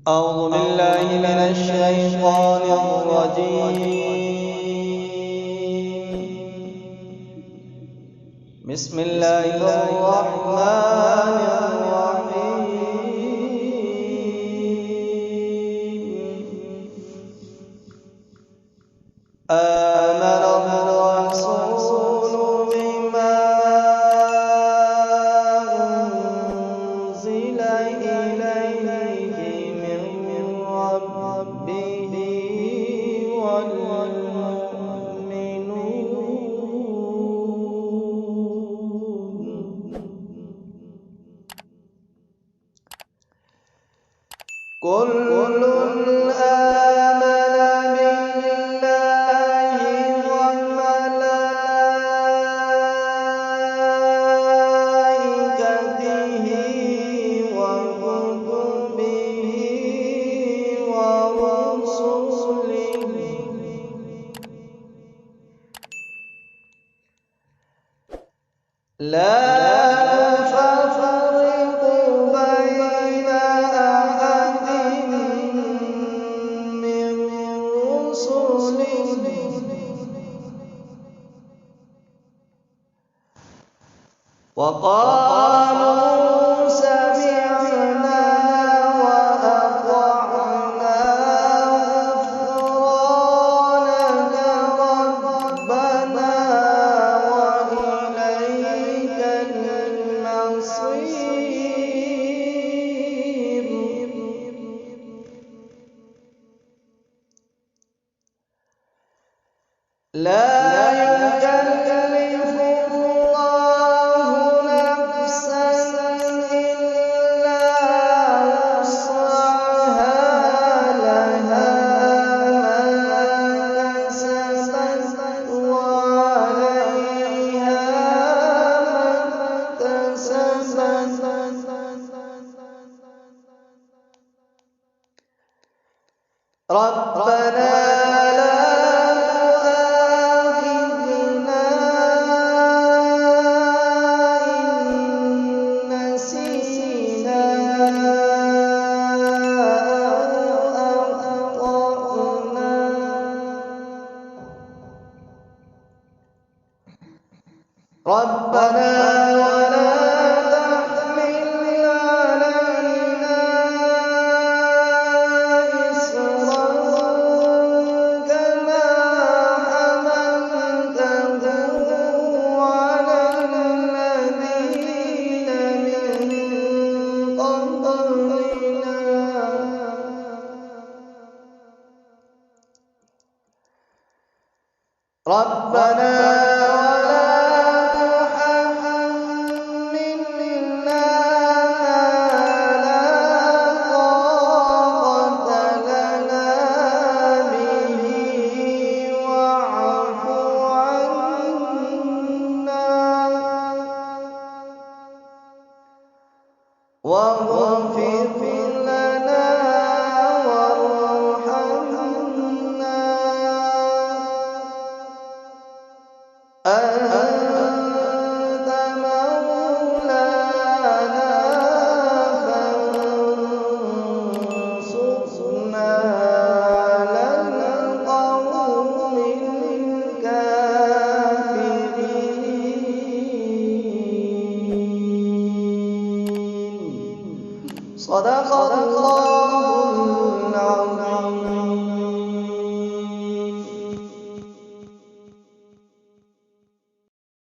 أعوذ بالله من الشيطان الرجيم. بسم الله الرحمن الرحيم. آمن الرسول بما أنزل إليه من ربه والمؤمنون كل آمن بالله وملائكته وكتبه ورسله لا نفرق بين أحد من رسله وقالوا سمعنا وأطعنا غفرانك ربنا وإليك المصير لا يكلف الله نفسا إلا وسعها لها ما كسبت وعليها ما اكتسبت ربنا ربنا ولا تحمل علينا إصرا كما حملته على الذين من قبلنا ربنا واغفر لنا وارحمنا أنت مولانا فانصرنا على القوم الكافرين. صدق الله.